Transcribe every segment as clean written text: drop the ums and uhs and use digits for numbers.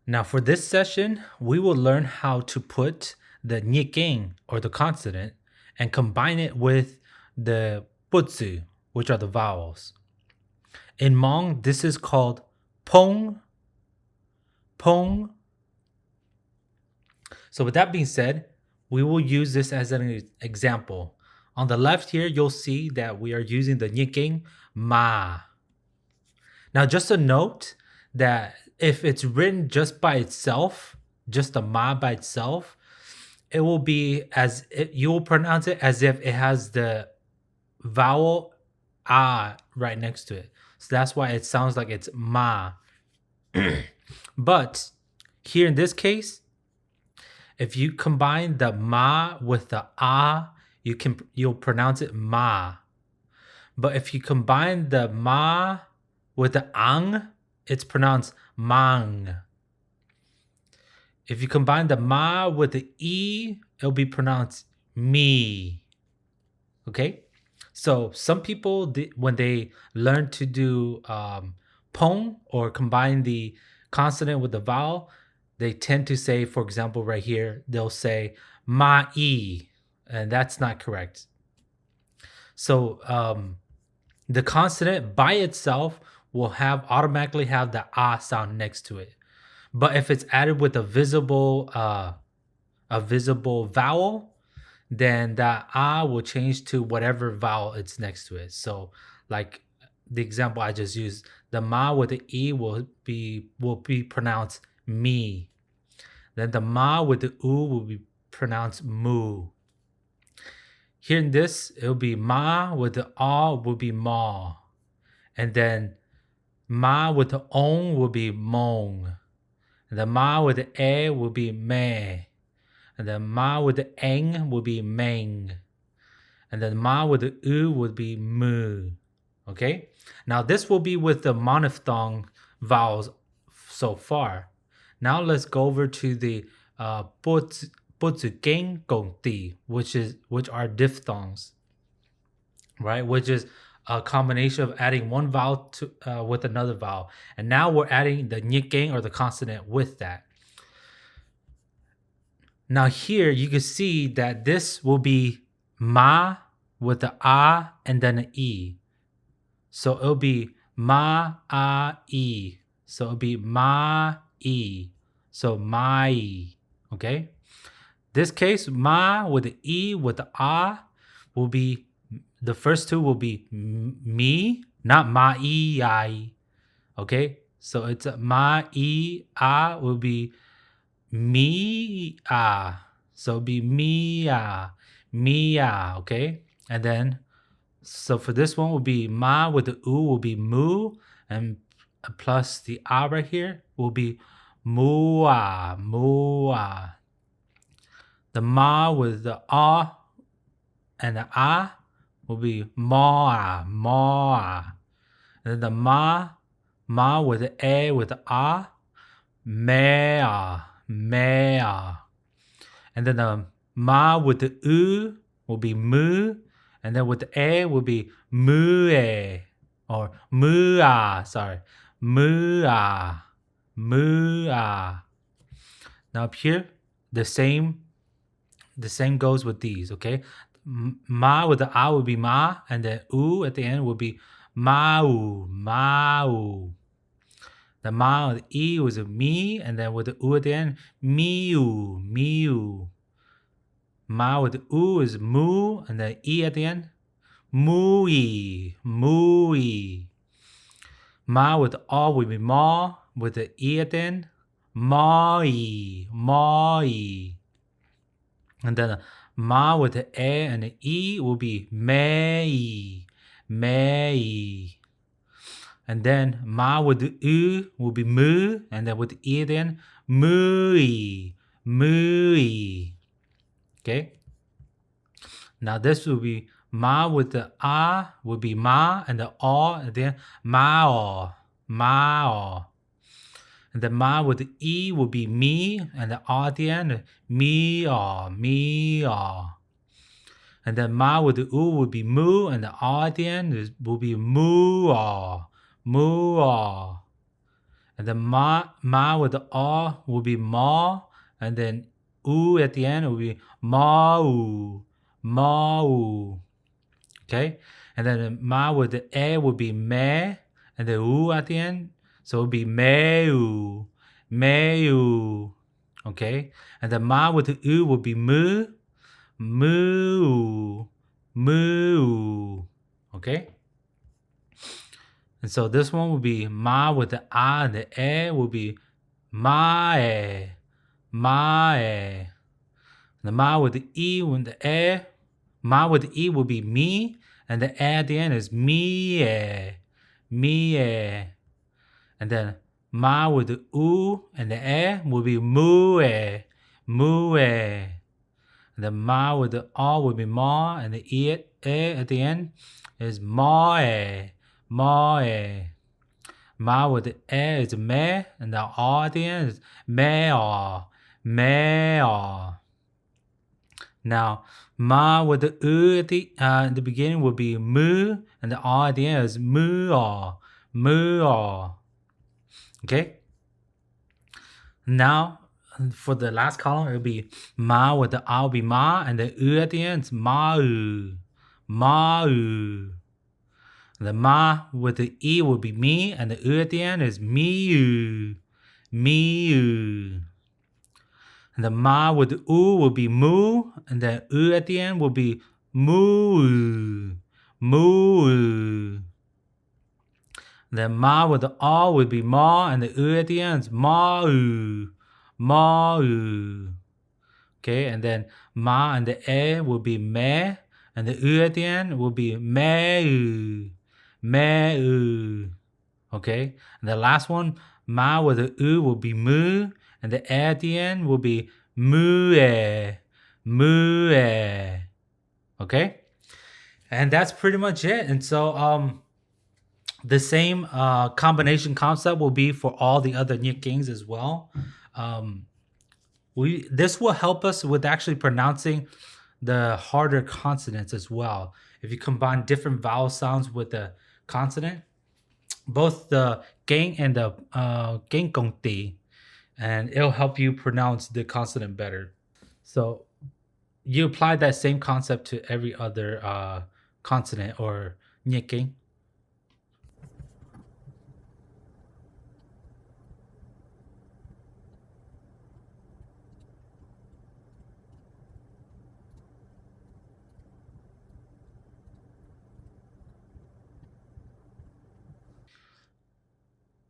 Now for this session, we will learn how to put the Nyiakeng or the consonant and combine it with the Pt.2, which are the vowels. In Hmong, this is called Pong, Pong. So with that being said, we will use this as an example. On the left here, you'll see that we are using the Nyiakeng Ma. Now just a note that if it's written just by itself, just the Ma by itself, it will be you will pronounce it as if it has the vowel ah right next to it. So that's why it sounds like it's ma. But here in this case, if you combine the ma with the ah, you'll pronounce it ma. But if you combine the ma with the ang, it's pronounced mang. If you combine the ma with the e, it'll be pronounced me. Okay? So some people, when they learn to do pong or combine the consonant with the vowel, they tend to say, for example, right here, they'll say ma-e, and that's not correct. So the consonant by itself will automatically have the ah sound next to it. But if it's added with a visible vowel, then that ah will change to whatever vowel it's next to it. So like the example I just used, the ma with the e will be pronounced me. Then the ma with the u will be pronounced mu. Here in this, it'll be ma with the ah will be ma. And then ma with the ong will be mong. And the ma with the e will be me. And the ma with the eng will be meng. And then ma with the u would be mu. Okay? Now this will be with the monophthong vowels so far. Now let's go over to the Pt.2 gong ti, which are diphthongs, right? Which is a combination of adding one vowel to with another vowel. And now we're adding the Nyiakeng or the consonant with that. Now here you can see that this will be ma with the ah and then an e. So it'll be ma ah e. So it'll be ma e. So mai. Okay? This case, ma with the e with the ah will be, the first two will be me, not ma e I. Okay? So it's ma e ah will be me so it'll be mia, okay? And then so for this one will be ma with the u will be mu, and plus the ah right here will be mua. The ma with the ah and the ah will be ma. And then the ma with the a with the ah, mea. And then the ma with the u will be mu, and then with the a will be mue or mua. Now up here, the same goes with these. Okay, ma with the a will be ma, and the u at the end will be mau. The ma with the e was a me, and then with the u at the end, miu. Ma with the u is mu, and the e at the end, mui. Ma with the a will be ma, with the e at the end, mai. And then ma with the a and the e will be mei. And then ma with the u will be mu, and then with the e then mui. Okay. Now this will be ma with the a will be ma, and the a and then mao. And the ma with the e will be me, and the a at the end me. And then ma with the u will be mu, and the a at the end will be mu. And then ma with the ah will be ma, and then oo at the end will be ma-oo, ma-oo. Okay? And then the ma with the e will be me, and the oo at the end, so it will be me-oo, me-oo. Okay? And the ma with the oo will be mu, moo, moo. Okay? And so this one will be ma with the ah and the e will be ma-e, ma-e. The ma with the e and the e, ma with the e will be me, and the e at the end is me-e, me-e. And then ma with the oo and the e will be mu-e, mu-e. And the ma with the ah will be ma, and the e at the end is ma-e, ma-e. Ma with the e is me, and the ah at the end is me-ah, me-ah. Now, ma with the u at the beginning will be mu, and the ah at the end is mu-ah, mu-ah. Okay? Now, for the last column, it will be ma with the ah will be ma, and the u at the end is ma-u, ma-u. The ma with the e will be me, and the u at the end is me-u, me-u. And the ma with the oo will be moo, and the u at the end will be moo, moo. The ma with the ah will be ma, and the u at the end is ma-oo, ma-oo. Okay, and then ma and the e will be me, and the u at the end will be me-oo, me-oo. Okay, and the last one, ma with the u will be moo, and the e at the end will be moo-e, moo-e. Okay, and that's pretty much it. And so the same combination concept will be for all the other Nyiakengs as well. This will help us with actually pronouncing the harder consonants as well. If you combine different vowel sounds with the consonant, both the gang and the gang kong ti, and it'll help you pronounce the consonant better. So you apply that same concept to every other consonant or Nyiakeng.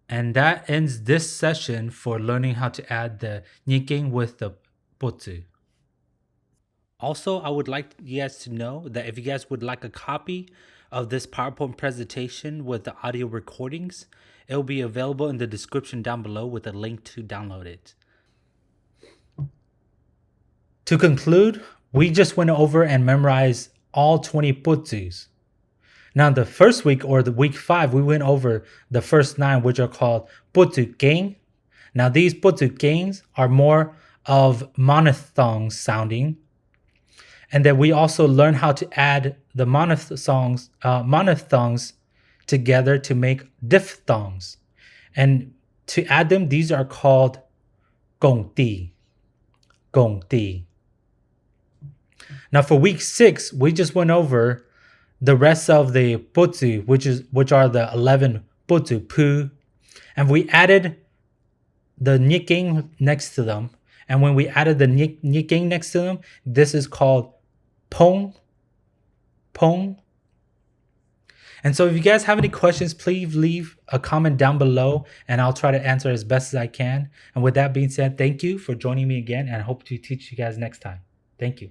And that ends this session for learning how to add the Nyiakeng with the Pt.2. Also, I would like you guys to know that if you guys would like a copy of this PowerPoint presentation with the audio recordings, it will be available in the description down below with a link to download it. To conclude, we just went over and memorized all 20 Pt.2s. Now, the first week or the week 5, we went over the first 9, which are called Pt.2 gang. Now, these Pt.2 gangs are more of monophthongs sounding. And then we also learn how to add the monophthongs together to make diphthongs. And to add them, these are called gong ti, gong ti. Now, for week 6, we just went over the rest of the Pt.2, which are the 11 Pt.2 pu, and we added the Nyiakeng next to them. And when we added the Nyiakeng next to them, this is called pong, pong. And so if you guys have any questions, please leave a comment down below, and I'll try to answer as best as I can. And with that being said, thank you for joining me again, and I hope to teach you guys next time. Thank you.